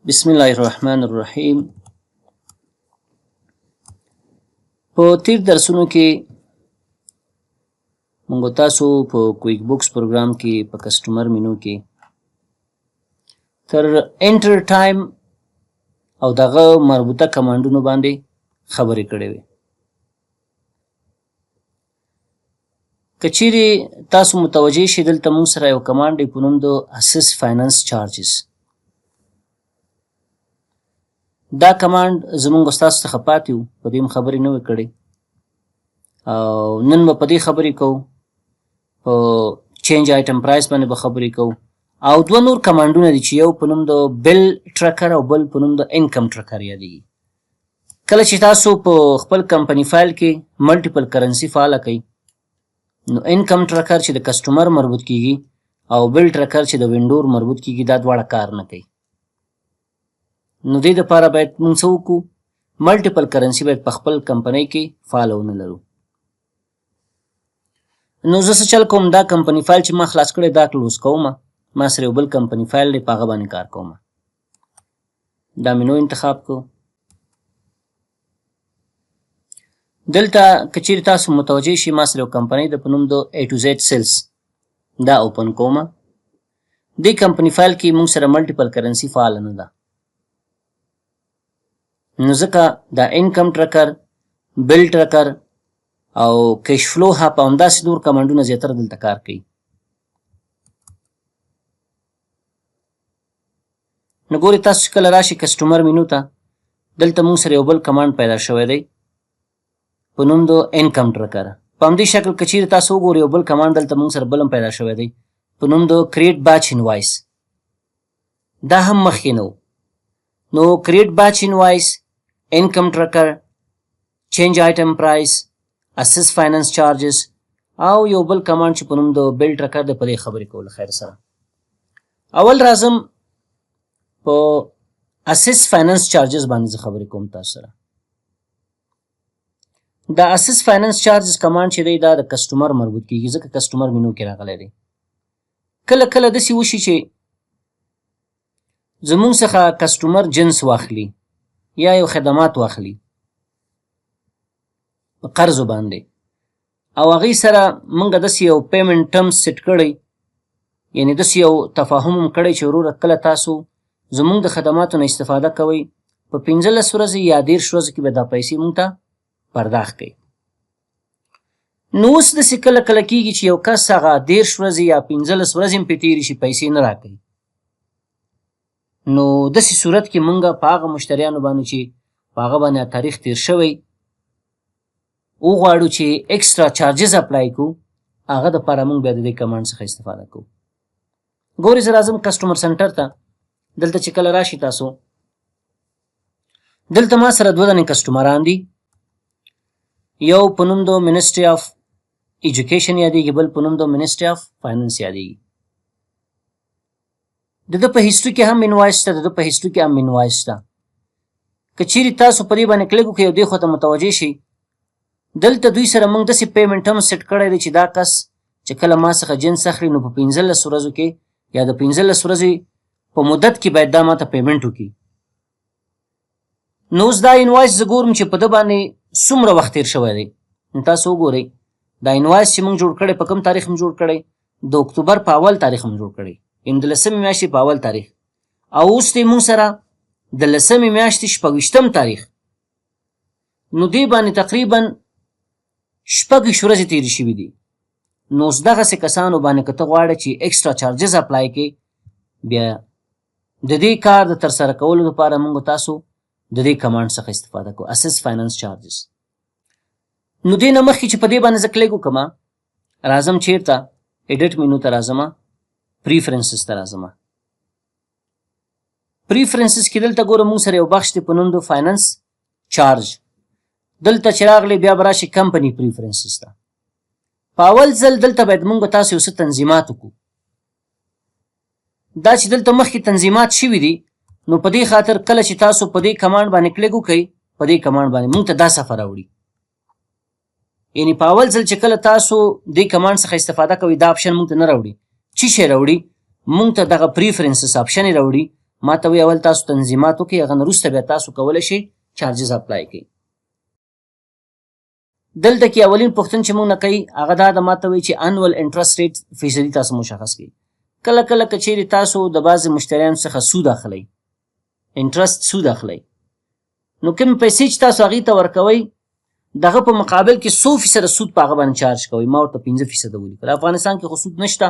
بسم الله الرحمن الرحیم. په تیر درسونو کې موږ تاسو په کویک بوکس پروګرام کې په کسټمر مینو کې تر انټر ټایم او دغه مربوطه کمانډونو باندې خبرې کړې وې. که چیرې تاسو متوجه شئ دلته موږ سره یو کمانډ دی په نوم د اسس فاینانس چارجز. دا کمانډ زمونږ ستاسو څخه پاتې وو، په دې خبرې نه وې کړې او نن به په دې خبرې کوو، په چینج آیټم پرایس باندې به خبرې کوو او دوه نور کمانډونه دي چې یو په نوم د بل ټرکر او بل په نوم د انکم ټرکر یادېږي. کله چې تاسو په خپل کمپنی فایل کې ملټیپل کرنسي فعاله کوئ نو انکم ټرکر چې د کسټمر مربوط کیږي او بل ټرکر چې د وینډور مربوط کیږي دا دواړه کار نه کوي. نو دې دپاره باید موږ څه وکړو؟ ملټیپل کرنسي باید په خپل کمپنۍ کې فعاله ونه لرو. نو زه څه چل کوم، دا کمپنی فایل چې ما خلاص کړی دا کلوز کوم، ما سره یو بل کمپنی فایل دی په هغه باندې کار کوم. دا مې نو انتخاب کړو. دلته که چیرې تاسو متوجه شئ ما سره یو کمپنۍ ده په نوم د A to Z سیلز، دا اوپن کوم. دې کمپنی فایل کې موږ سره ملټیپل کرنسي فعاله نه ده، نو ځکه دا انکم ټرکر، بل ټرکر او کیش فلو هاپ او همداسې نور کمانډونه زیاتره دلته کار کوي. نو ګورئ تاسو چې کله راشئ کسټمر مینو ته، دلته موږ سره یو بل کمانډ پیدا شوی دی په نوم د انکم ټرکر. په همدې شکل که چیرې تاسو وګورئ یو بل کمانډ دلته موږ سره بل هم پیدا شوی دی په نوم د کریټ باچ انوایس. دا هم مخکې نه و. نو کریټ باچ انوایس، انکم ټرکر، چینج آیټم پرایس، اسس فاینانس چارجز او یو بل کمانډ چې په نوم د بل ټرکر دی، په دې خبرې کول. خیر سره اول راځم په اسس فاینانس چارجز باندې زه خبرې کوم تاسو سره. دا اسس فاینانس چارجز کمانډ چې دی دا د کسټمر مربوط کیږي ځکه کسټمر مینو کې راغلی دی. کله کله داسې وشي چې زمونږ څخه کسټمر جنس واخلي یا یو خدمات واخلي په قرضو باندې او هغې سره موږ داسې یو پیمنټ ټرمز سیټ کړی، یعنې داسې یو تفاهم هم کړی چې وروره کله تاسو زمونږ د خدماتو نه استفاده کوئ په 15 ورځې یا 13 ورځو کې به دا پیسې موږ ته پرداخت کوي. نو اوس داسې کله کله کېږي چې یو کس هغه 13 ورځې یا 15 ورځې هم پرې تېرې شي پیسې نه راکوي. نو داسې صورت کې موږ په هغه مشتریانو باندې چې په هغه باندې تاریخ تیر شوی وغواړو چې ایکسټرا چارجز اپلای کړو، هغه دپاره موږ بیا د دې کمانډ څخه استفاده کوو. ګورئ زه راځم کسټمر سنټر ته. دلته چې کله راشي تاسو، دلته ما سره دوه دانې کسټمران دي، یو په نوم د منسټري آف ایجوکیشن یادېږي، بل په نوم د منسټري آف فاینانس یادېږي. د ده په هیسټري کې هم انوایس شته، د ده په هیسټري کې هم انوایس شته. که چیرې تاسو په دې باندې کلیک وکړئ او دې خوا ته متوجه شئ، دلته دوی سره موږ داسې پیمنټ هم سیټ کړی دی چې دا کس چې کله ما څخه جنس اخلي نو په 15 ورځو کې یا د 15 ورځې په مدت کې باید دا ماته پیمنټ وکړي. نو اوس دا انوایس زه ګورم چې په ده باندې څومره وخت تیر شوی دی. نو تاسو وګورئ دا انوایس چې موږ جوړ کړی په کوم تاریخ هم جوړ کړی؟ د اکتوبر په اول تاریخ هم جوړ کړی، یعنې د 10مې میاشتې په اول تاریخ، او اوس دی موږ سره د 10مې میاشتې 26م تاریخ. نو دې باندې تقریبا 6 ورځې تېرې شوي دي. نو اوس دغسې کسانو باندې که ته غواړې چې ایکسټرا چارجز اپلای کړې، بیا د دې کار د ترسره کولو لپاره موږ تاسو د دې کمانډ څخه استفاده کوو، اسس فاینانس چارجز. نو دې نه مخکې چې په دې باندې زه کلیک وکړم، راځم چیرته؟ ایډیټ مینو ته راځم، پریفرنسز ته راځم. پریفرنسز کې دلته ګوره موږ سره یو بخش دی په نوم د فاینانس چارج. دلته چې راغلی بیا به راشي کمپنی پریفرنسز ته. په اول ځل دلته باید موږ تاسو یو څه تنظیمات وکړو. دا چې دلته مخکې تنظیمات شوي دي نو په دې خاطر کله چې تاسو په دې کمانډ باندې کلیک وکړئ، په دې کمانډ باندې موږ ته دا صفحه راوړي. یعنې په اول ځل چې کله تاسو دې کمانډ څخه استفاده کوئ دا آپشن موږ ته نه راوړي. څه شی راوړي؟ موږ ته دغه پریفرنسز آپشن یې راوړي ما ته وایي اول تاسو تنظیمات وکړئ، هغه نه وروسته بیا تاسو کولی شئ چارجز اپلای کړئ. دلته کې اولین پوښتنه چې موږ نه کوي هغه دا ده، ما ته وایي چې انول انټرست ریټ فیصدي تاسو مشخص کړئ. کله کله که چیرې تاسو د بعضې مشتریانو څخه سود اخلئ، انټرست سود اخلئ، نو کوم پیسې چې تاسو هغې ته ورکوئ دغه په مقابل کې 100% سود په هغه باندې چارج کوئ. ما ورته 15% ولیکل. افغانستان کې خو سود نشته،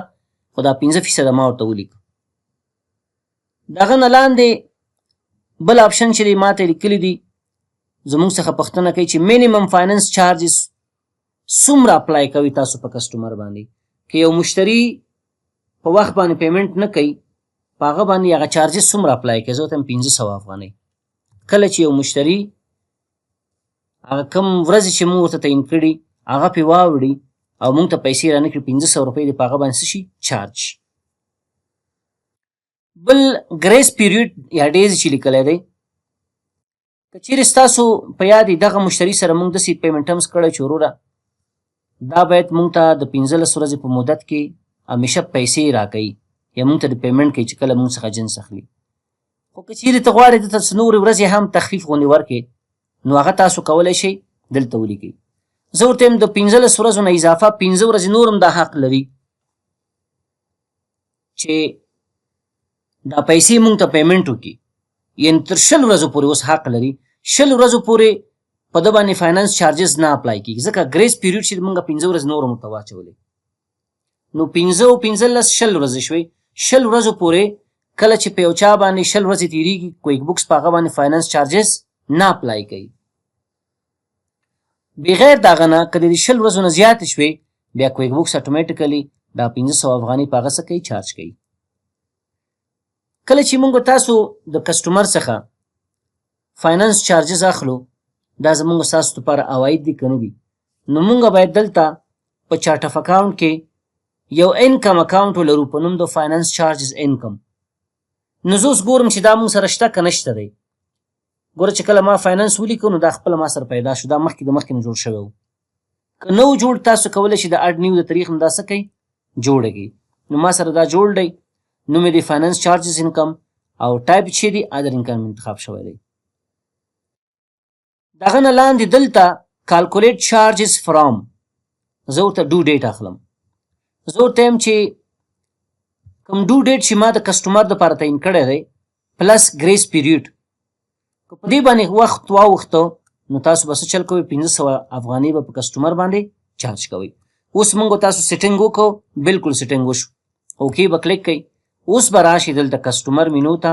خو دا 15% ما ورته ولیکل. دغه نه لاندې بل آپشن چې دی ما ته لیکلي دي، زموږ څخه پوښتنه کوي چې مینیمم فاینانس چارجز څومره اپلای کوي تاسو په کسټمر باندې. که یو مشتری په وخت باندې پیمنټ نه کوي، په هغه باندې هغه چارجز څومره اپلای کوي؟ زه ورته 1500 افغانۍ. کله چې یو مشتری هغه کم ورځې چې موږ ورته تعین کړي هغه پرې واوړي او موږ ته پیسې رانه کړي 1500 روپۍ دې په هغه باندې څه شي؟ چارج. بل ګریس پیریډ یا ډیز چې لیکلی دی، که چیرې ستاسو په یاد دغه مشتری سره موږ داسې پیمنټ ټرمز کړی چې وروره دا باید موږ ته د 15 ورځې په مدت کې همیشه پیسې راکوي یا موږ ته د پیمنټ کوي چې کله موږ څخه جنس اخلي. خو که چیرې ته غواړې دلته څه نورې ورځې هم تخفیف غوندې ورکړې، نو هغه تاسو کولی شئ دلته ولیکئ. زه ورته یم د 15 ورځو نه اضافه 15 ورځې نور هم دا حق لري چې دا پیسې موږ ته پیمنټ وکړي، یعنې تر 20 ورځو پورې اوس حق لري. 20 ورځو پورې په ده باندې فاینانس چارجز نه اپلای کېږي، ځکه ګریس پیریډ چې موږ 15 ورځې نور هم ورته واچولې. نو 15 او 15 20 ورځې شوې. 20 ورځو پورې کله چې په یو چا باندې 20 ورځې تېرېږي، کویک بکس په هغه باندې فاینانس چارجز نه اپلای کوي. بغیر د هغه نه که د 20 ورځو نه زیاتې شوې، بیا کویک بکس اټومیټیکلي دا 1500 افغانۍ په هغه څه کوي؟ چارج کوي. کله چې موږ تاسو د کسټمر څخه فاینانس چارجز اخلو، دا زموږ ستاسو لپاره عواید دي که نه دي، نو موږ باید دلته په چارټ اف اکاونټ کې یو انکم اکاونټ ولرو په نوم د فاینانس چارجز انکم. نو زه اوس ګورم چې دا موږ سره شته که نشته دی. ګوره چې کله ما فاینانس ولیکو نو دا خپله ما سره پیدا شو، دا مخکې د مخکې نه جوړ شوی و. که نه و جوړ، تاسو کولی شئ د اډ نیو د طریق نه دا څه کوي؟ جوړه کړي. نو ما سره دا جوړ دی، نوم یې دی فاینانس چارجز انکم او ټایپ چې دی ادر انکم انتخاب شوی دی. دغه نه لاندې دلته کالکولیټ چارجز فرام، زه ورته ډو ډیټ اخلم. زه ورته یم چې کوم ډو ډیټ چې ما د کسټمر دپاره تعین کړی دی پلس ګریس پیریډ، که په دې باندې وخت واوښته نو تاسو به څه چل کوئ؟ 1500 افغانۍ به په کسټمر باندې چارج کوئ. اوس موږ تاسو سیټینګ وکړو، بالکل سیټینګ وشو، اوکې به کلیک کوئ. اوس به راشئ دلته کسټمر مینو ته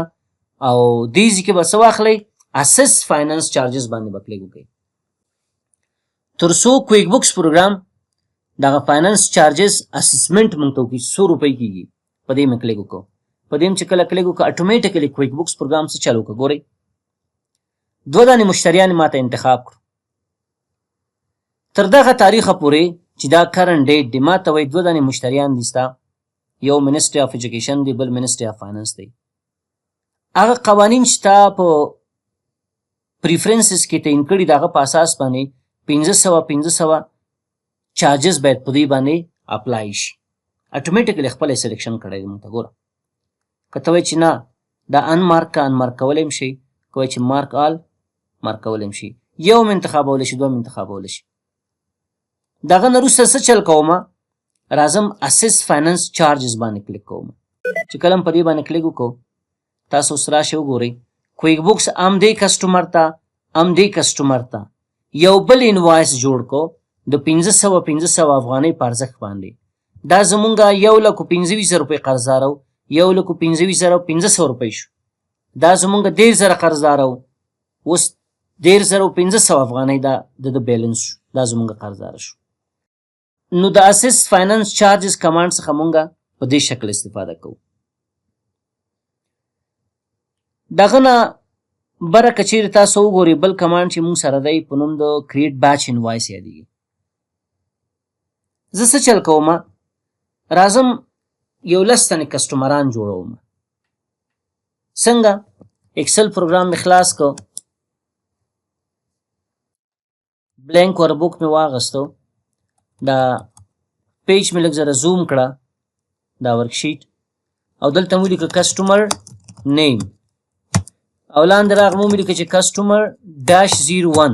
او دې ځای کې به څه واخلئ؟ اسس فاینانس چارجز باندې به کلیک وکړئ. تر څو کویک بکس پروګرام دغه فاینانس چارجز اسسمنټ موږ ته وکړي 100 روپۍ کېږي، په دې مې کلیک وکړو. په دې چې کله کلیک وکړو اټومیټیکلي کویک بکس پروګرام څه چل وکړه؟ ګورئ 2 دانې مشتریان ما ته انتخاب کړو. تر دغه تاریخه پورې چې دا کرنټ ډیټ دی، ما ته وایي 2 دانې مشتریان دي ستا، یو منسټري اف ایجوکیشن دی، بل منسټري اف فاینانس دی. هغه قوانین چې تا په پریفرنسز کې تعین کړي د هغه په اساس باندې 1500 چارجز باید په دې باندې اپلای شي. اټومیټیکلی خپل یې سلیکشن کړی دی. موږ ته ګوره که ته وایي چې نه دا انمارک که انمارک کولی هم شي، که وایي چې مارک آل مارک کولی هم شي، یو هم انتخابولی شي، 2 هم انتخابولی شي. دغه نه وروسته څه چل کومه؟ راځم اسس فاینانس چارجز باندې کلیک کوم. چې کله په دې باندې کلیک وکړو، تاسو اوس راشئ وګورئ کویک بکس همدې کسټمر ته یو بل انوایس جوړ کو د 1500 افغانۍ په ارزښت باندې. دا زمونږ 1,25,000 روپۍ قرضدار و، 1,25,500 روپۍ شو. دا زمونږ 1,000 قرضدار و، اوس 1,500 افغانۍ دا د بیلنس شو، دا زمونږ قرضدار شو. نو د اسس فاینانس چارجز کمانډ څخه مونږ په دې شکل استفاده کوو. دغه نه بره که چیرې تاسو وګورئ بل کمانډ چې مونږ سره دی په نوم د کریټ بیچ انوایس یادېږي. زه څه چل کوم؟ راځم یو 10 تنې کسټمران جوړوم. څنګه؟ اکسل پروګرام مې خلاص کو، بلینک وربوک مې واغستو، دا پیج مې لږ ذره زوم کړه، دا ورکشیټ، او دلته مې ولیکه کسټمر نیم. او لاندې راغلم ولیکئ چې کسټمر -01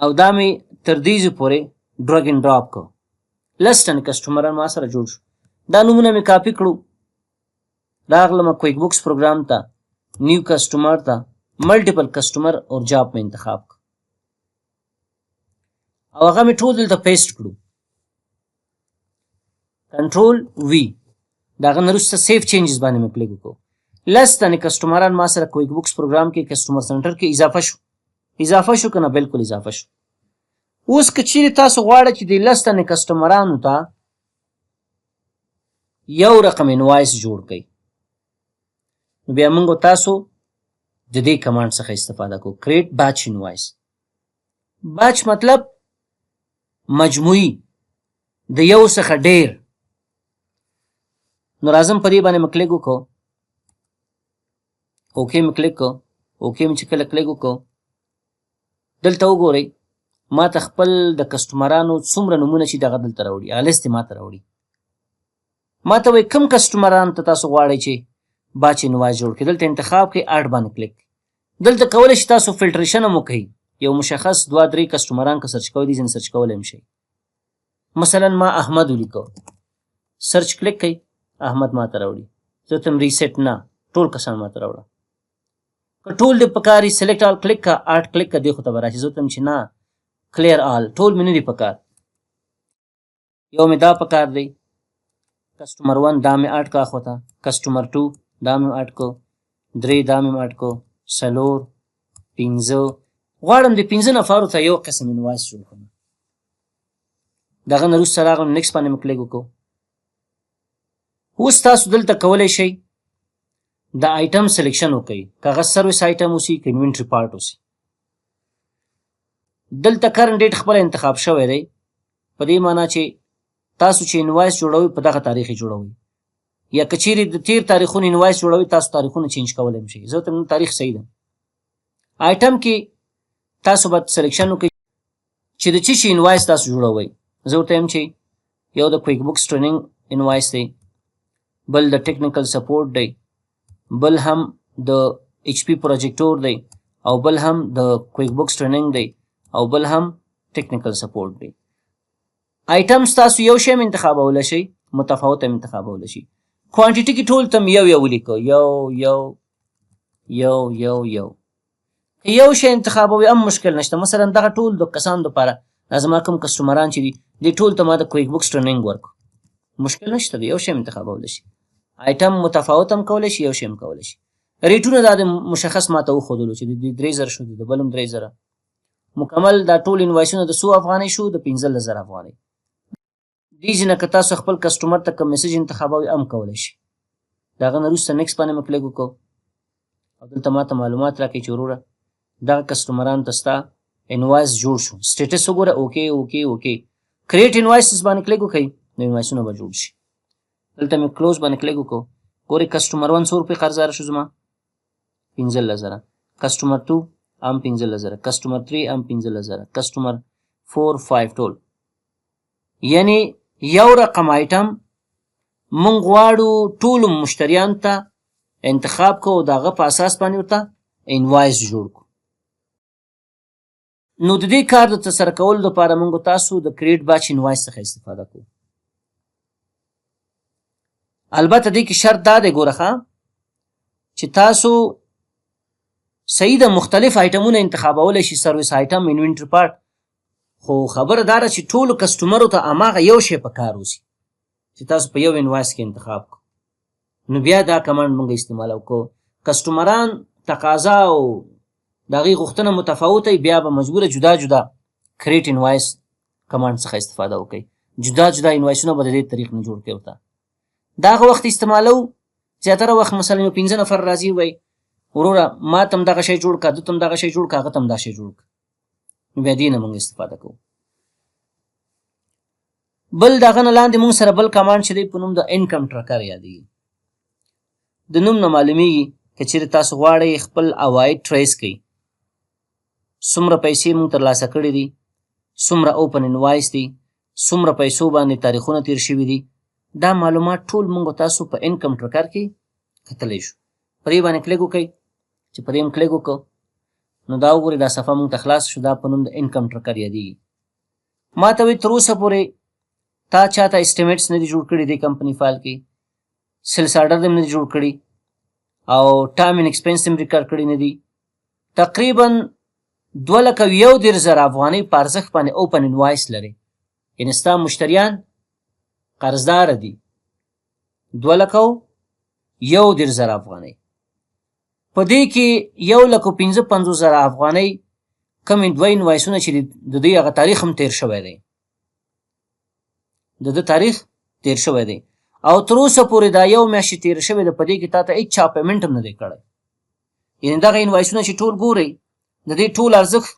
او دا مې تر دې ځای پورې ډرګ اینډ ډراپ کړو. 10 تنې کسټمران ما سره جوړ شو. دا نومونه مې کاپي کړو، راغلم کویک بوکس پروګرام ته، نیو کسټمر ته، ملټیپل کسټمر اور جاب مې انتخاب کړ او هغه مې ټول دلته پیسټ کړو. کنټرول وی د هغه نه وروسته سیف چینجز باندې مې کلیک وکړو. 10 تنې کسټمران ما سره کویک بوکس پروګرام کې کسټمر سنټر کې اضافه شو که نه؟ بلکل اضافه شو. اوس که چیرې تاسو غواړئ چې د 10 تنې کسټمرانو ته یو رقم انوایس جوړ کړئ، نو بیا موږ تاسو د دې کمانډ څخه استفاده کوو، کریټ باچ انوایس. باچ مطلب مجموعي، د یو څخه ډیر. نو راځم په دې باندې مې کلیک وکړو، اوکې مې کلیک کړو. اوکې مې چې کله کلیک وکړو دلته وګورئ ما ته خپل د کسټمرانو څومره نومونه چې دغه دلته راوړي، هغه لیست یې ما ته راوړي. ما ته وایي کوم کسټمرانو ته تاسو غواړئ چې باچ انوایس جوړ کړئ، دلته انتخاب کړئ، اډ باندې کلیک. دلته کولی شي تاسو فلټریشن هم وکړئ، یو مشخص 2-3 کسټمران که سرچ کوئ دي ځینې سرچ کولی هم شئ. مثلا ما احمد ولیکو، سرچ کلیک کوئ، احمد ما ته راوړي. زه ته ریسیټ نه، ټول کسان ما ته راوړه. که ټول دې پکار وي سلیکټ آل کلیک که، اډ کلیک که، دې خو ته به راشي. زه ته چې نه کلیر آل، ټول مې نه دي پکار. یو مې دا پکار دی، کسټمر 1 دا مې اډ کا خو ته، کسټمر 2 دا مې اډ کو، 3 دا مې اډ کو، 4 5 غواړم د 5 نفرو ته یو قسم انوایس جوړ کړم. دغه نه وروسته راغلم نیکسټ باندې مې کلیک وکړو. اوس تاسو دلته کولی شئ د آیټم سلیکشن وکړئ، که هغه سروس آیټم اوسي که انوینټري پارټ اوسي. دلته کرنټ ډیټ خپل انتخاب شوی دی، په دې معنا چې تاسو چې انوایس جوړوئ په دغه تاریخ یې جوړوئ، یا که چیرې د تیر تاریخونو انوایس جوړوئ تاسو تاریخونه چینج کولی هم شئ. زه ته تاریخ صحیح ده. آیټم کې تاسو باید سلیکشن وکړئ چې د څه شي انوایس تاسو جوړوئ. زه ورته یم چې یو د کویک بوکس ټریننګ انوایس دی، بل د ټیکنیکل سپورټ دی، بل هم د ایچ پی پروجیکټور دی، او بل هم د کویک بوکس ټریننګ دی، او بل هم ټیکنیکل سپورټ دی. آیټمز تاسو یو شی هم انتخابولی شئ، متفاوت هم انتخابولی شئ. کوانټیټي کې ټول ته یو یو ولیکو، یو یو یو یو یو. که یو شی انتخابوي هم مشکل نشته. مثلا دغه ټول د کسانو دپاره دا زما کوم کسټمران چې دي دې ټول ته ما د کویک بوکس ټریننګ ورکړو، مشکل نشته دی، یو شی هم انتخابولی شي. آیټم متفاوت هم کولی شي، یو شی هم کولی شي. ریټونه دا د مشخص ما ته وښودلو چې د 3,000 شو، د بل هم 3,000. مکمل دا ټول انوایسونه د 100 افغانۍ شو، د 15,000 افغانۍ. دې ځینه که تاسو خپل کسټمر ته کوم میسج انتخابوي هم کولی شي. د هغه نه وروسته نیکسټ باندې مې کلیک وکړو او دلته ما ته معلومات راکوي چې وروره دغه کسټمرانو ته ستا انوایس جوړ شو. سټیټس وګوره، اوکې اوکې اوکې. کریټ انوایسز باندې کلیک وکړئ، نو انوایسونه به جوړ شي. دلته مې کلوز باندې کلیک وکړو، ګورئ کسټمر 1 100 روپۍ قرضدار شو زما، 15,000. کسټمر 2 هم 15,000، کسټمر 3 هم 15,000، کسټمر 4 5 ټول. یعنی یو رقم آیټم مونږ غواړو ټولو مشتریانو ته انتخاب کوو، د هغه په اساس باندې ورته انوایس جوړ کړو. نو د دې کار د ترسره کولو دپاره مونږ تاسو د کریټ باچ انوایس څخه استفاده کوو. البته دې کې شرط دا دی ګوره ښه چې تاسو صحیح د مختلف آیټمونه انتخابولی شي، سروس آیټم، انوینټري پارټ، خو خبره دا ده چې ټولو کسټمرو ته هماغه یو شی په کار اوسي چې تاسو په یو انوایس کې انتخاب کړو. نو بیا دا کمانډ موږ استعمالو کو. کسټمران تقاضا او د هغې غوښتنه متفاوته وي، بیا به مجبوره جدا جدا کریټ انوایس کمانډ څخه استفاده وکړئ. جدا جدا انوایسونه به د دې طریق نه جوړ کړئ. ورته د هغه وخت استعمالو زیاتره وخت مثلا یو 15 نفر راځي وایي وروره ما ته هم دغه شی جوړ کړه، ده ته هم دغه شی جوړ کړه، هغه ته هم دا شی جوړ کړه. نو بیا دې نه موږ استفاده کوو. بل د هغه نه لاندې موږ سره بل کمانډ چې دی په نوم د انکم ټرکر یادېږي. د نوم نه معلومیږي که چیرې تاسو غواړئ خپل عواید ټریس کړئ، څومره پیسې موږ ترلاسه کړي دي، څومره اوپن انوایس دي، څومره پیسو باندې تاریخونه تیر شوي دي، دا معلومات ټول موږ تاسو په انکم ټرکر کې کتلی شو. په دې باندې کلیک وکئ چې په دې هم کلیک وکړو نو دا وګورئ دا صفحه موږ ته خلاص شو. دا په نوم د انکم ټرکر یادېږي. ما ته وایي تر اوسه پورې تا چاته اسټیمیټس نه دي جوړ کړي دې کمپني فایل کې، سیلس آرډر دې هم نه دي جوړ کړي او ټایم اینډ ایکسپنس هم ریکارډ کړي نه دي. تقریبا 2,01,000 افغانۍ په ارزښت باندې اوپن انوایس لري، یعنې ستا مشتریان قرضداره دي. 2,01,000 افغانۍ په دې کې 1,55,000 افغانۍ کومې دوه انوایسونه چې د دوی هغه تاریخ هم تیر شوی دی، د ده تاریخ تیر شوی دی او تر اوسه پورې دا یو میاشتې تېره شوې ده، په دې کې تا ته هېڅ چا پیمنټ هم نه دی کړی. یعنې دغه انوایسونه چې ټول ګورئ د دې ټول ارزښت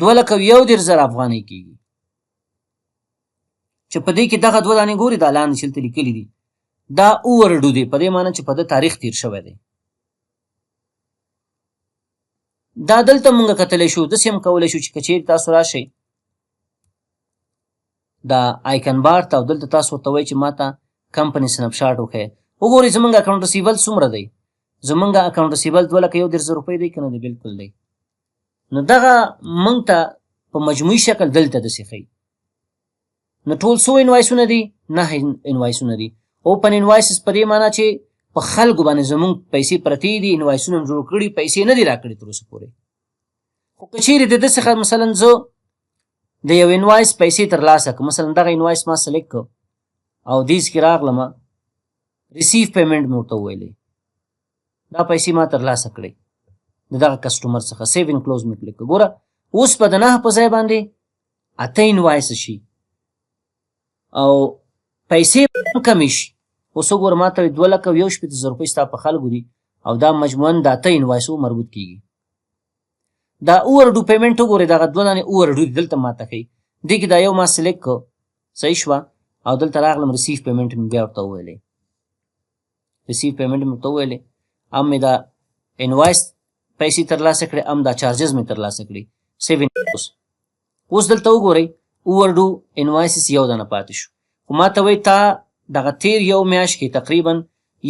2,01,000 افغانۍ کېږي چې په دې کې دغه دوه دانې ګوري دا لاندې چلته لیکلي دي دا اوورډو دی، په دې معنی چې په ده تاریخ تیر شوی دی. دا دلته مونږ کتلی شو. داسې هم کولی شو چې که چیرې تاسو راشئ دا آیکن بار ته او دلته تاسو ورته وایئ چې ما ته کمپني سنپ شاټ وښیئ. وګورئ زموږ اکاونټ ریسیبل څومره دی. زموږ اکاونټ ریسیبل 2,01,000 روپۍ دی که نه دی؟ بلکل دی. نو دغه موږ ته په مجموعي شکل دلته داسې ښیي. نو ټول څو انوایسونه دي؟ 9 انوایسونه دي. اوپن انوایسز په دې معنی چې په خلکو باندې زموږ پیسې پرتې دي، انوایسونه هم جوړ کړي، پیسې نه دي راکړي تر اوسه پورې. خو که چیرې د ده څخه مثلا زه د یو انوایس پیسې ترلاسه کړم، مثلا دغه انوایس ما سلیکټ کړ او دیز کې راغلم ریسیو پیمنټ مې ورته وویلی، دا پیسې ما ترلاسه کړې د دغه کسټمر څخه. سیو ان کلوز مې کلیک کړ. ګوره اوس به د 9 په ځای باندې 8 انوایس شي او پیسې هم کمې شي. اوس وګوره ما ته 2,01,000 روپۍ ستا په خلکو دي او دا مجموعاً د 8 انوایسو مربوط کېږي. دا اوورډو پیمنټ وګورئ دغه دوه دانې اوورډو دي دلته ما ته ښیي. دې کې دا یو ما سلیکټ کړ، صحیح شوه او دلته راغلم ریسیو پیمنټ مې بیا ورته وویلی، ریسیو پیمنټ مې ورته وویلی، هم مې دا انوایس پیسې ترلاسه کړې، هم دا چارجز مې ترلاسه کړي. سیو ان کلوز. اوس دلته وګورئ اوورډو انوایسز یو دانه پاتې شو. خو ما ته وایي تا دغه تیر یو میاشت کې تقریبا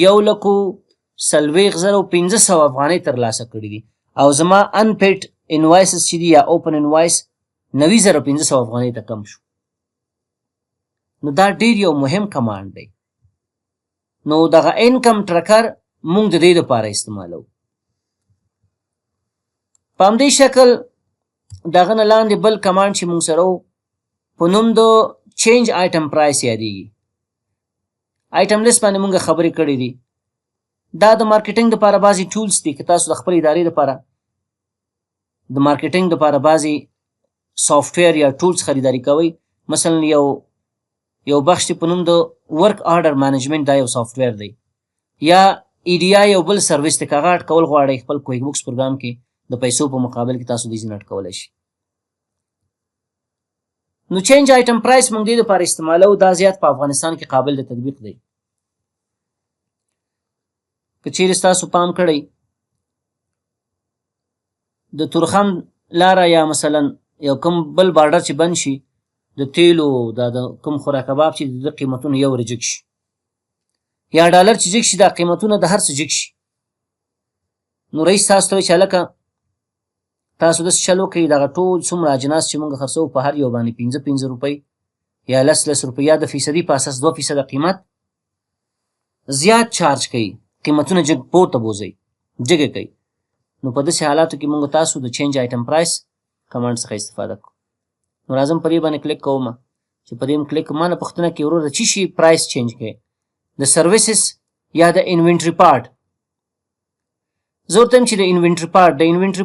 1,40,500 افغانۍ ترلاسه کړي دي او زما انپیډ انوایسز چې دي یا اوپن انوایس 90,500 افغانۍ ته کم شو. نو دا ډیر یو مهم کمانډ دی. نو دغه انکم ټرکر مونږ د دې دپاره استعمالوو. په همدې شکل دغه نه لاندې بل کمانډ چې مونږ سره و په نوم د چینج آیټم پرایس یادېږي. آیټم لیست باندې مونږ خبرې کړې دي. دا د مارکیټینګ دپاره بعضې ټولز دي. که تاسو د خپل ادارې دپاره د مارکیټینګ دپاره بعضې سافټویر یا ټولز خریداري کوئ، مثلا یو بخش په نوم د ورک آرډر مینجمنټ دا یو سافټویر دی، یا ایډیا یو بل سروس دی. که هغه اټکول غواړئ خپل کویک بوکس پروګرام کې د پیسو په مقابل کې تاسو دې ځینې اټکولی شي. نو چینج آیټم پرایس موږ دې دپاره استعمالوو. دا زیات په افغانستان کې قابل د تطبیق دی. که چیرې ستاسو پام کړئ د تورخم لاره یا مثلا یو کوم بل بارډر چې بند شي د تیلو دا د کوم خوراک کباب چې د قیمتونه یو رجک شي یا ډالر چې جګ شي، دا قیمتونه د هر څه جګ شي. نو رئیس تاسو ته وایي چې هلکه تاسو داسې چل وکړئ دغه ټول څومره اجناس چې مونږ خرڅوو په هر یو باندې 15 روپۍ یا 10 روپۍ یا د فیصدي په اساس 2% قیمت زیات چارج کوي، قیمتونه جګ پورته بوځئ، جګې کوي. نو په داسې حالاتو کې مونږ تاسو د چینج آیټم پرایس کمانډ څخه استفاده کوو. نو راځم په دې باندې کلیک کوم چې په دې کلیک ما نه پوښتنه کوي وروره څه شي پرایس چینج کوي، د سروسز یا د انوینټري پارټ. زه ورته یم چې د انوینټري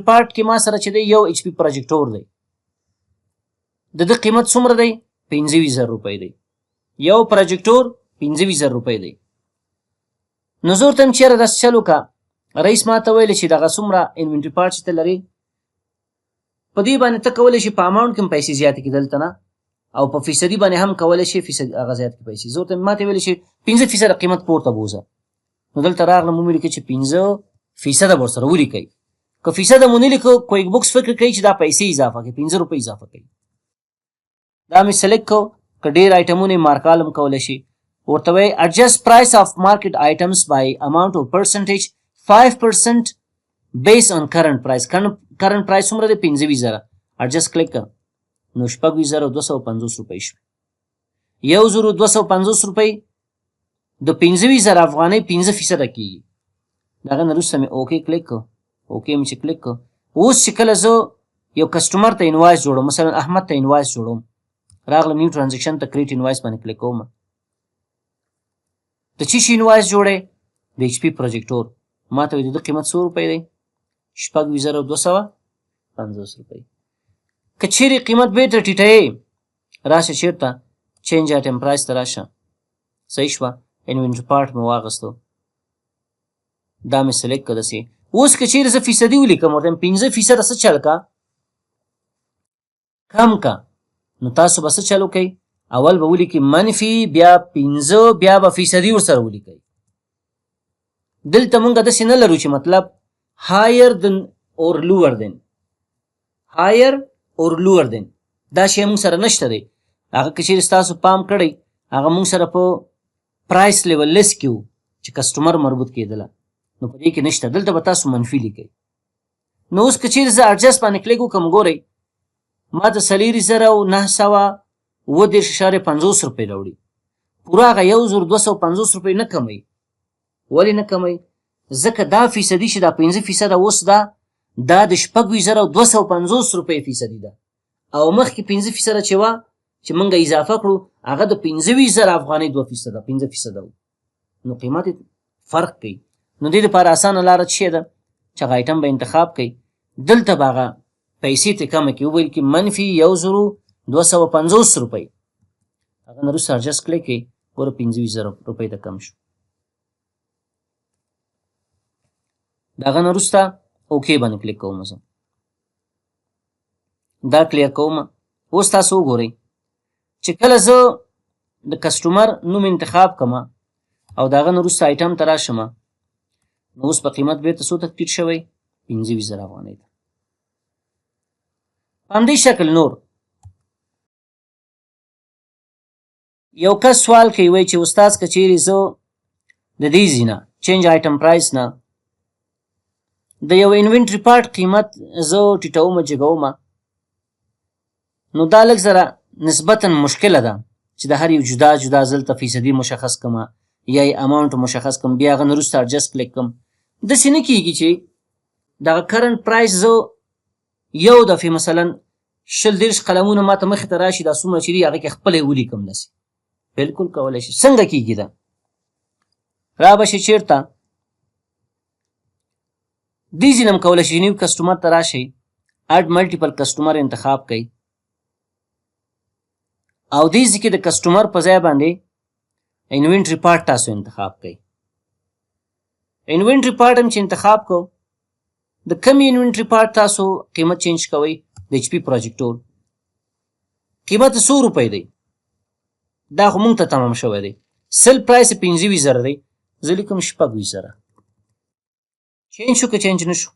پارټ کې ما سره چې دی یو HP پروجیکټور دی، د ده قیمت څومره دی؟ 25,000 روپۍ دی. یو پروجیکټور 25,000 روپۍ دی. نو زه ورته یم چې یاره داسې چل وکړه، رئیس ما ته ویلې چې دغه څومره انوینټري پارټ چې ته لرې په دې باندې ته کولی شي په اماونټ کې هم پیسې زیاتې کړي دلته نه، او په فیصدي باندې هم کولی شي فیصدي هغه زیات کړي پیسې. زه ورته ما ته ویلې چې 15% قیمت پورته بوځه. نو دلته راغلم ومې لیکه چې 15% به ورسره ولیکئ. که فیصده مو نه لیکو کویک بوکس فکر کوي چې دا پیسې اضافه کوي، 15 روپۍ اضافه کوي. دا مې سلیکټ کړو. که ډېر آیټمونه یې مارکال هم کولی شي. ورته وایي adjust price of market items by amount of percentage 5% based on current price. current price څومره دی 25,000. adjust کلیک کړه نو 26,250 روپۍ شو. 1,250 روپۍ د 25,000 افغانۍ 5% کېږي. دغه نه وروسته مې اوکې کلیک کړه. اوکې مې چې کلیک کړه اوس چې کله زه یو کسټمر ته انوایس جوړوم، مثلا احمد ته انوایس جوړوم، راغلم نیو ټرانزیکشن ته کریټ انوایس باندې کلیک کوم. د چی شي انوایس جوړې د ایچ پی پروجیکټور ما ته د قیمت 100 روپۍ دی 26,250 روپۍ. که چیرې قیمت بیرته ټیټوې راشه چیرته چینج آیټم پرایس ته راشه صحیح شوه انوینټري پارټ مې واغستو دا مې سلیکټ کړه داسې. اوس که چیرې زه فیصدي ولیکم ورته 5% څه چل کا کم کا نو تاسو به څه چل وکئ اول به ولیکئ منفي بیا 5 بیا به فیصدي ورسره ولیکئ. دلته مونږ داسې نه لرو چې مطلب higher than or lower than higher or lower than دا شی مونږ سره نشته دی. هغه که چیرې ستاسو پام کړی هغه مونږ سره په پرایس لیول لیست کې و چې کسټمر مربوط کېدله نو په دې کې نشته. دلته به تاسو منفي لیکئ. نو اوس که چیرې زه اډجسټ باندې کلیک وکړم ګورئ ما ته 4,930.50 روپۍ راوړي. پوره هغه 1,250 روپۍ نه کموي. ولې نه کموي؟ ځکه دا فیصدي چې دا 5% اوس دا د 6,250 روپۍ فیصدي ده او مخکې 5% چې وه چې موږ اضافه کړو هغه د 15,000 افغانۍ 2% 5% و نو قیمت فرق کوي. نو دې دپاره اسانه لاره څه ده چې هغه آیټم به انتخاب کوئ. دلته به هغه پیسې ترې کمه کړي وویل کې منفي 1,250 روپۍ. هغه نه وروسته اډجسټ کلیک کړئ ګوره 15,000 روپۍ ته کم شو. د هغه نه وروسته اوکې باندې کلیک کوم زه دا کلیر کوم. اوس تاسو وګورئ چې کله زه د کسټمر نوم انتخاب کړم او د هغه نه وروسته آیټم ته راشم نو اوس په قیمت بیرته څو ته ټیټ شوی 15,000 افغانۍ ته. په همدې شکل نور یو کس سوال کوي وایي چې استاد که چیرې زه د دې ځای نه چینج آیټم پرایس نه د یو انوینټري پارټ قیمت زه ټیټوم جګوم نو دا لږ ذره نسبتا مشکله ده چې د هر یو جدا جدا دلته فیصدي مشخص کړم یا یې اماونټ مشخص کړم بیا هغه نه وروسته اډجسټ کلیک کړم. داسې نه کېږي چې دغه کرنټ پرایس زه یو دفعې مثلا 20 قلمونه ماته مخې ته راشي دا څومره چې دي هغې کې خپله یې ولیکم داسې بلکل کولی شي. څنګه کېږي دا را به شي چېرته دې ځای نه هم کولی شي نیو کسټمر ته راشئ اډ ملټیپل کسټمر انتخاب کوئ او دې ځای کې د کسټمر په ځای باندې انوینټري پارټ تاسو انتخاب کوئ. انوینټري پارټ هم چې انتخاب کو د کمې انوینټري پارټ تاسو قیمت چینج کوئ د ایچ پی پروجیکټور قیمت 100 روپۍ دی دا خو مونږ ته تمام شوی دی. سل پرایس 15,000 دی زه لیکم 6,000 چینج شو که چینج نه شو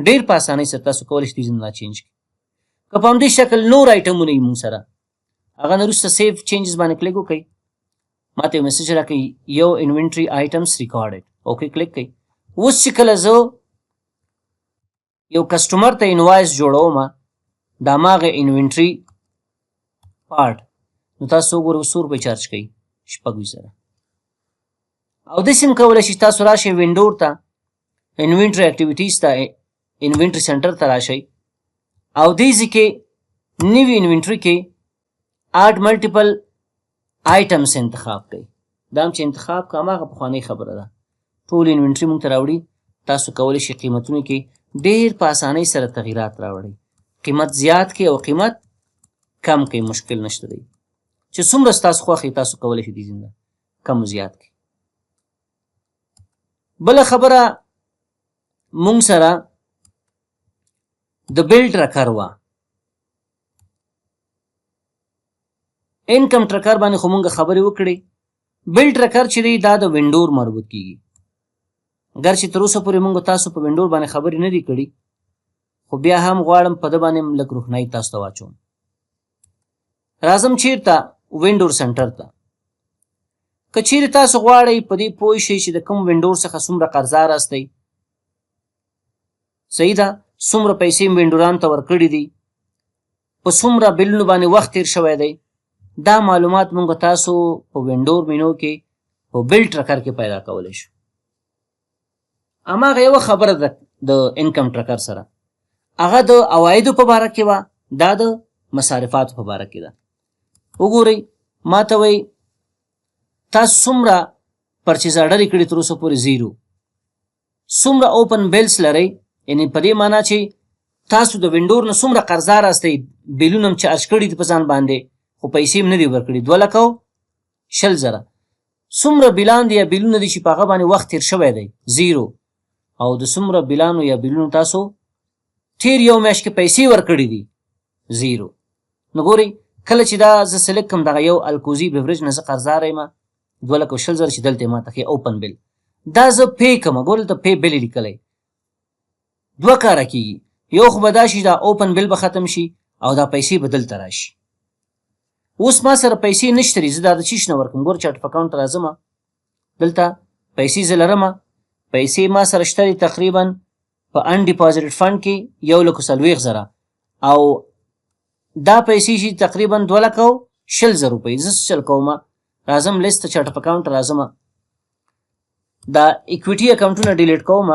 ډېر په اسانۍ سره تاسو کولی شئ دې نه چینج کړئ. که په همدې شکل نور آیټمونه یې مونږ سره هغه نه وروسته سیف چینجز باندې کلیک وکړئ ما ته یو میسج راکوي یو انوینټري آیټمس ریکارډډ اوکې کلیک کړئ. اوس چې کله زه یو کسټمر ته انوایس جوړوم دا هماغه انوینټري پارټ نو تاسو وګورئ 100 روپۍ چارج کوي 6,000 او داسې هم کولی شئ تاسو راشئ وینډور ته انوینټري اکټیویټیز ته انوینټري سنټر ته راشئ او دې ځای کې نوي انوینټري کې اډ ملټیپل آیټمس انتخاب کوئ. دا هم چې انتخاب که هماغه پخوانۍ خبره ده ټول انوینټري مونږ ته راوړي. تاسو کولی شئ قیمتونو کې ډېر په اسانۍ سره تغییرات راوړئ قیمت زیات کړئ او قیمت کم کړئ مشکل نشته دی چې څومره ستاسو خوښ وي تاسو کولی شئ دې ځینې کم و زیات کړئ. بله خبره مونږ سره د بیل ټرکر وه انکم ټرکر باندې خو مونږ خبرې وکړې. بیل ټرکر چې دی دا د وینډور مربوط کیږي ګرچې تر اوسه پورې مونږ تاسو په وینډور باندې خبرې نه دي کړي خو بیا هم غواړم په ده باندې لږ روښنایي تاسو ته واچوم. راځم چیرته وینډور سنټر ته که چیرې تاسو غواړئ په دې پوه شئ چې د کوم وینډور څخه څومره قرضدار هستئ، صحیح ده، څومره پیسې وینډورانو ته ورکړي دي، په څومره بلونو باندې وخت تیر شوی دی، دا معلومات موږ تاسو په وینډور مینو کې په بل ټرکر کې پیدا کولی شو. هماغه یوه خبره ده د انکم ټرکر سره، هغه د عوایدو په باره کې وه، دا د مصارفاتو په باره کې ده. وګورئ ما ته وایي تاسو څومره پرچیز آرډر یې کړي تر اوسه پورې 0، څومره اوپن بیلس لرئ، یعنې په دې معنا چې تاسو د وینډور نه څومره قرضدار هستئ، بیلونه هم چارج کړي دي په ځان باندې خو پیسې هم نه دي ورکړي، 2,20,000. څومره بیلان دي یا بیلونه دي چې په هغه باندې وخت تیر شوی دی 0، او د څومره بیلانو یا بیلونو تاسو تیر یو میاشت کې پیسې ورکړي دي 0. نو ګورئ کله چې دا زه سلیکټ کړم دغه یو الکوزي بیوریج نه زه قرضدار یم 2,20,000 چې دلته ماته ښیي اوپن بیل، دا زه پی کوم، ګورئ دلته پی بیل یې لیکلی. دوه کاره کېږي، یو خو به دا شي دا اوپن بیل به ختم شي او دا پیسې به دلته راشي. اوس ما سره پیسې نشته دي، زه دا د چی شي نه ورکړم. ګوره چارټ اف اکاونټ ته راځم، دلته پیسې زه لرم، پیسې ما سره شته دي تقریبا په ان ډیپازیټډ فنډ کې 1,40,000 او دا پیسې شي تقریبا 2,20,000 روپۍ. زه څه چل کوم، راځم لیست چارټ اف اکاونټ راځم، دا اکویټي اکاونټونه ډیلیټ کوم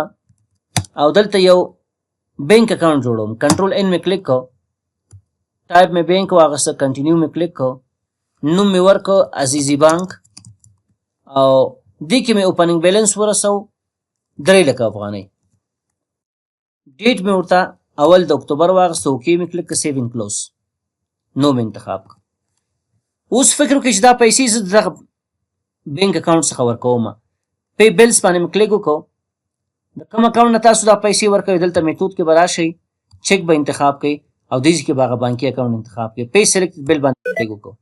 او دلته یو بینک اکاونټ جوړوم. کنټرول ان مې کلیک کو، ټایپ مې بینک واغسته، کنټینیو مې کلیک کو، نوم مې ورکو عزیزي بانک او دې کې مې اوپننګ بیلنس ورسو 3,00,000 افغانۍ. ډیټ مې ورته اول د اکتوبر واغسته، اوکې مې کلیک کو، سیو ان کلوز، نو مې انتخاب کو. اوس فکر وکړئ چې دا پیسې زه دغه بینک اکاونټ څخه ورکوم. پی بیلس باندې مې کلیک وکړو، د کوم اکاونټ نه تاسو دا پیسې ورکوئ دلته میتود کې به راشئ، چیک به انتخاب کړئ او دې کې به هغه بانکي اکاونټ انتخاب کړئ. پی سلیکټ بیل باندې کلیک وکړو،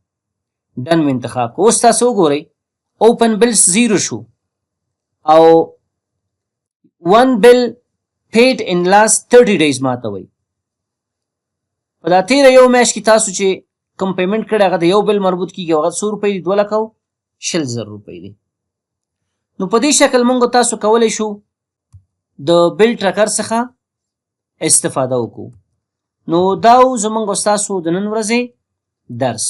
ډن مې انتخاب کړو. اوس تاسو وګورئ اوپن بیلس 0 شو او 1 bill paid in last 30 days ماته وایي. په دا تیره یو میاشت کې تاسو چې کوم پیمنټ کړی هغه د یو بل مربوط کېږي، هغه څو روپۍ دي، 2,20,000 روپۍ دي. نو په دې شکل موږ تاسو کولی شو د بل ټرکر څخه استفاده وکړو. نو دا زموږ ستاسو د نن ورځې درس.